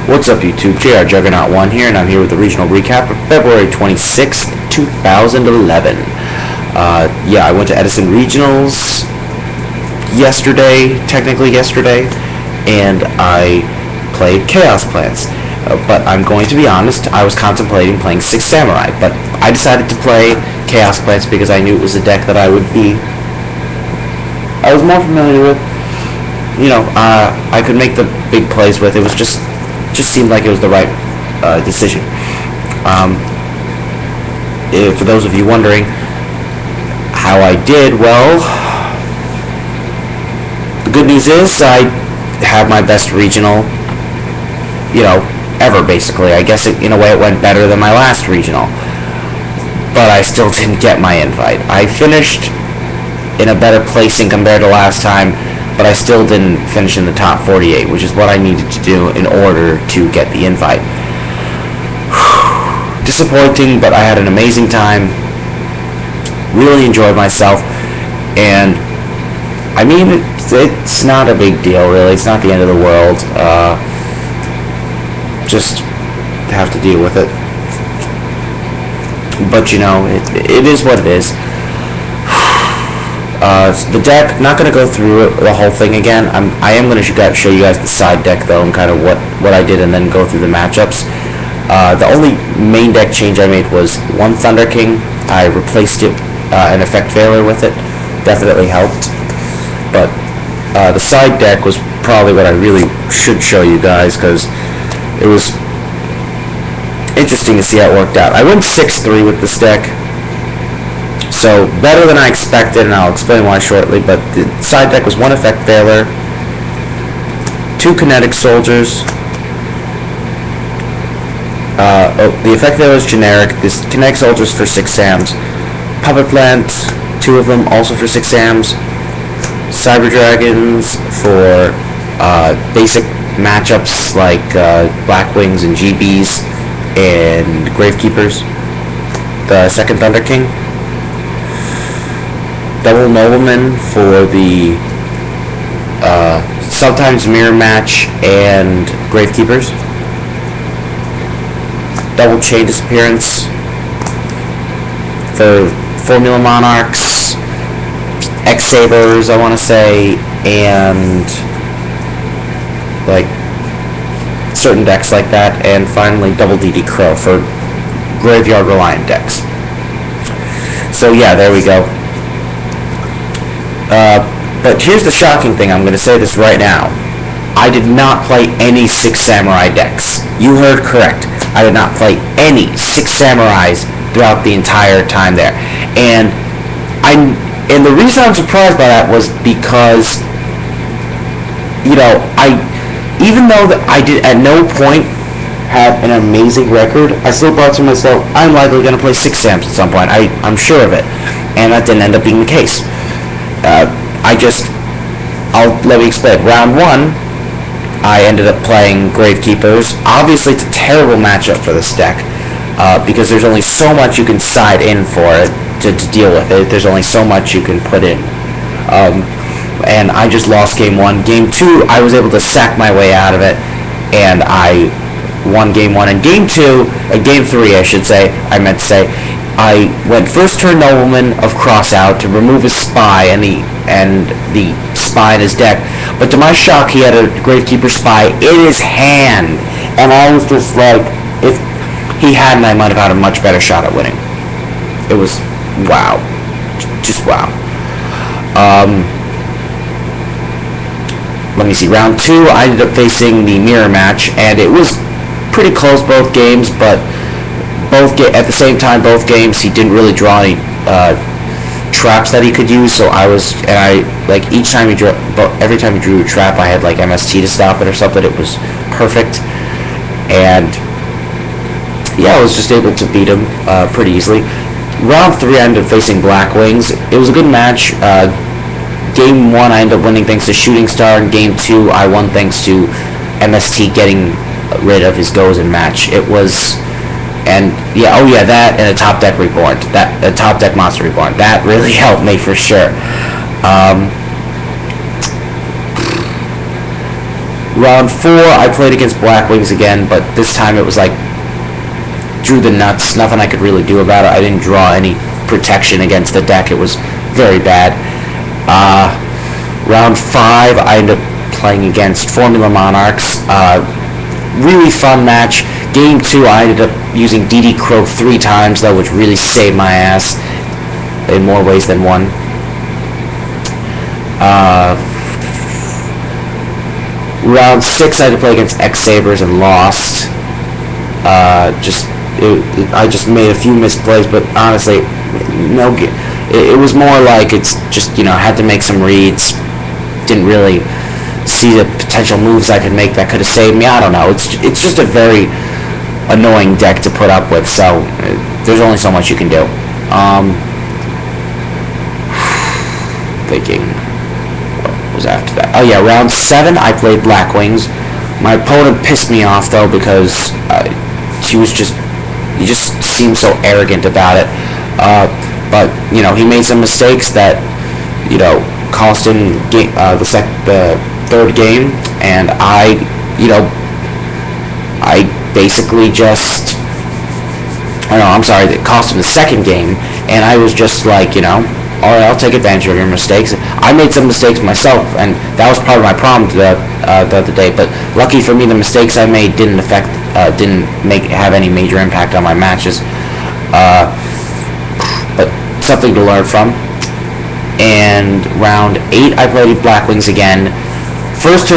What's up, YouTube? JR Juggernaut 1 here, and I'm here with the regional recap of February 26th, 2011. Yeah, I went to Edison Regionals technically yesterday, and I played Chaos Plants. But I'm going to be honest, I was contemplating playing Six Samurai, but I decided to play Chaos Plants because I knew it was a deck that I was more familiar with. You know, I could make the big plays with. It was just seemed like it was the right decision. For those of you wondering how I did, well, the good news is I had my best regional, ever, basically. I guess in a way it went better than my last regional, but I still didn't get my invite. I finished in a better placing compared to last time, but I still didn't finish in the top 48, which is what I needed to do in order to get the invite. Disappointing, but I had an amazing time. Really enjoyed myself, and I mean, it's not a big deal, really. It's not the end of the world. Just have to deal with it. But it is what it is. The deck, not going to go through the whole thing again. I am going to show you guys the side deck, though, and kind of what I did, and then go through the matchups. The only main deck change I made was one Thunder King. I replaced it, an Effect Veiler with it. Definitely helped. But the side deck was probably what I really should show you guys, because it was interesting to see how it worked out. I went 6-3 with this deck. So, better than I expected, and I'll explain why shortly, but the side deck was one Effect Veiler, 2 Kinetic Soldiers. The Effect Veiler is generic, this Kinetic Soldiers for 6 SAMs, Puppet Plant, 2 of them, also for 6 SAMs, Cyber Dragons for basic matchups like Blackwings and GBs, and Gravekeepers, the second Thunder King. Double Nobleman for the sometimes Mirror Match and Gravekeepers. Double Chain Disappearance for Formula Monarchs, X-Sabers, I want to say, and like certain decks like that, and finally Double DD Crow for Graveyard Reliant decks. So yeah, there we go. But here's the shocking thing. I'm going to say this right now. I did not play any Six Samurai decks. You heard correct. I did not play any Six Samurais throughout the entire time there. And the reason I'm surprised by that was because, even though I did at no point have an amazing record, I still thought to myself, I'm likely going to play 6 Sams at some point. I'm sure of it. And that didn't end up being the case. Let me explain. Round 1, I ended up playing Gravekeepers. Obviously, it's a terrible matchup for this deck, because there's only so much you can side in for it to deal with it. There's only so much you can put in. And I just lost Game 1. Game 2, I was able to sack my way out of it, and I won Game 1. And Game 2, Game 3, I should say, I meant to say, I went first turn Nobleman of Crossout to remove his spy and the spy in his deck. But to my shock, he had a Gravekeeper spy in his hand. And I was just like, if he hadn't, I might have had a much better shot at winning. It was wow. Just wow. Let me see. Round 2, I ended up facing the Mirror Match, and it was pretty close both games, but at the same time, both games, he didn't really draw any traps that he could use. So each time every time he drew a trap, I had like MST to stop it or something. It was perfect, and yeah, I was just able to beat him pretty easily. Round 3, I ended up facing Blackwings. It was a good match. Game 1, I ended up winning thanks to Shooting Star, and Game 2, I won thanks to MST getting rid of his Gozen match. It was. And that and a Top Deck Reborn, a Top Deck Monster Reborn, that really helped me for sure. Round 4, I played against Blackwings again, but this time it was like, drew the nuts, nothing I could really do about it. I didn't draw any protection against the deck, it was very bad. Round 5, I ended up playing against Formula Monarchs. Really fun match. Game 2, I ended up using DD Crow 3 times, though, which really saved my ass in more ways than one. Round 6, I had to play against X-Sabers and lost. I just made a few misplays, but honestly, it was more like it's just, had to make some reads. Didn't really see the potential moves I could make that could have saved me. I don't know. It's just a very annoying deck to put up with, so there's only so much you can do. Thinking, what was after that? Oh yeah, round 7, I played Blackwings. My opponent pissed me off, though, because he just seemed so arrogant about it. But he made some mistakes that cost him the third game, and I basically just it cost him the second game, and I was just like, alright, I'll take advantage of your mistakes. I made some mistakes myself, and that was part of my problem the other day, but lucky for me, the mistakes I made didn't have any major impact on my matches. But something to learn from. And round 8, I played Blackwings again. First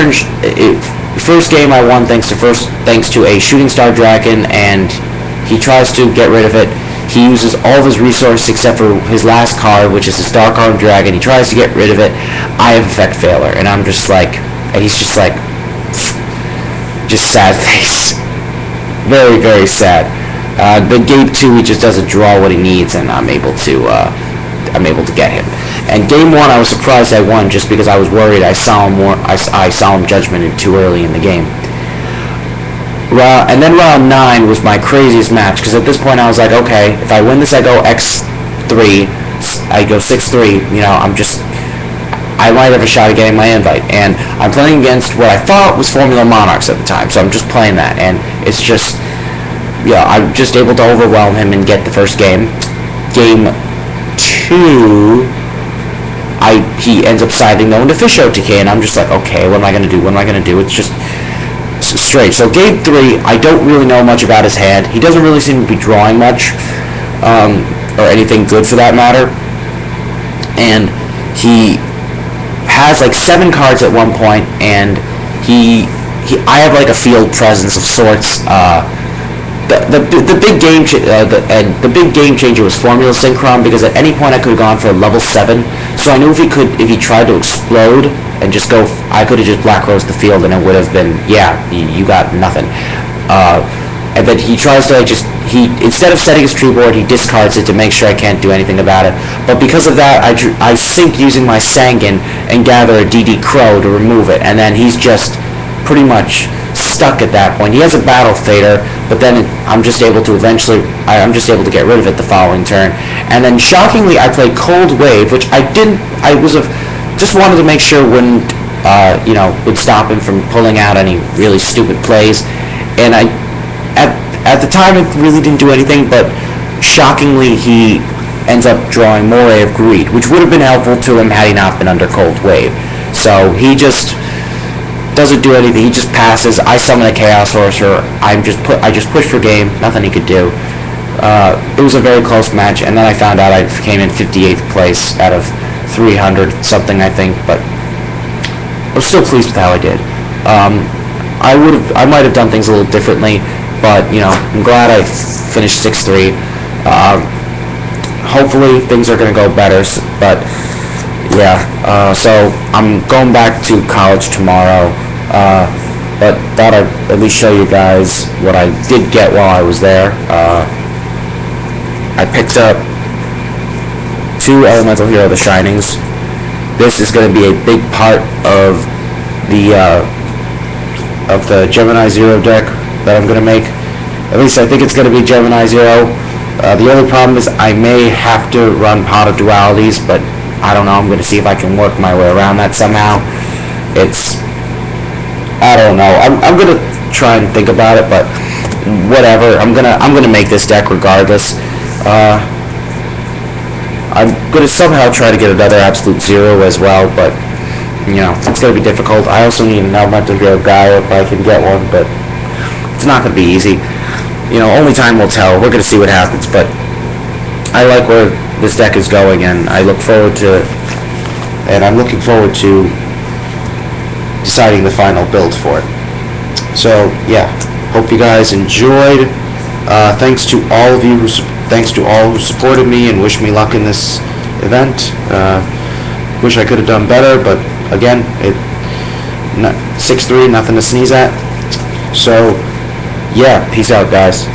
game I won thanks to a Shooting Star Dragon, and he tries to get rid of it. He uses all of his resources except for his last card, which is a Star Card Dragon. He tries to get rid of it. I have Effect Failure, and I'm just like, and he's just like, just sad face. Very, very sad. The game 2, he just doesn't draw what he needs, and I'm able to get him. And game 1, I was surprised I won just because I was worried. I saw him Judgment too early in the game. And then round 9 was my craziest match, because at this point I was like, okay, if I win this, I go X3, I go 6-3. I might have a shot at getting my invite. And I'm playing against what I thought was Formula Monarchs at the time, so I'm just playing that, and it's just, I'm just able to overwhelm him and get the first game. Game 2, he ends up siding though into Fish OTK, and I'm just like, okay, what am I gonna do? It's just strange. So game 3, I don't really know much about his hand. He doesn't really seem to be drawing much, or anything good for that matter. And he has like 7 cards at one point, and I have like a field presence of sorts. The big game changer was Formula Synchron, because at any point I could have gone for a level 7. So I knew if he tried to explode and just go, I could have just Black Rose the field, and it would have been, you got nothing. And then he tries to instead of setting his tree board, he discards it to make sure I can't do anything about it. But because of that, I sink using my Sangan and gather a DD Crow to remove it, and then he's just pretty much stuck at that point. He has a Battle Fader, but then I'm just able to get rid of it the following turn. And then shockingly, I played Cold Wave, which just wanted to make sure would stop him from pulling out any really stupid plays. And at the time, it really didn't do anything, but shockingly, he ends up drawing Moray of Greed, which would have been helpful to him had he not been under Cold Wave. So he just doesn't do anything. He just passes. I summon a Chaos Sorcerer. I just pushed for game. Nothing he could do. It was a very close match, and then I found out I came in 58th place out of 300 something, I think, but I was still pleased with how I did. I might have done things a little differently, but I'm glad I finished 6-3. Hopefully things are going to go better, but so I'm going back to college tomorrow, but thought I'd at least show you guys what I did get while I was there. I picked up 2 Elemental Hero the Shinings. This is going to be a big part of the Gemini Zero deck that I'm going to make. At least I think it's going to be Gemini Zero. The only problem is I may have to run Pot of Dualities, but I don't know. I'm going to see if I can work my way around that somehow. It's I don't know. I'm gonna try and think about it, but whatever. I'm gonna make this deck regardless. I'm gonna somehow try to get another absolute zero as well, but you know, it's gonna be difficult. I also need an elemental guy if I can get one, but it's not gonna be easy. You know, only time will tell. We're gonna see what happens, but I like where this deck is going, and I'm looking forward to deciding the final build for it. So yeah, hope you guys enjoyed. Thanks to all who supported me and wished me luck in this event. Wish I could have done better, but again, 6-3, nothing to sneeze at. So yeah, peace out, guys.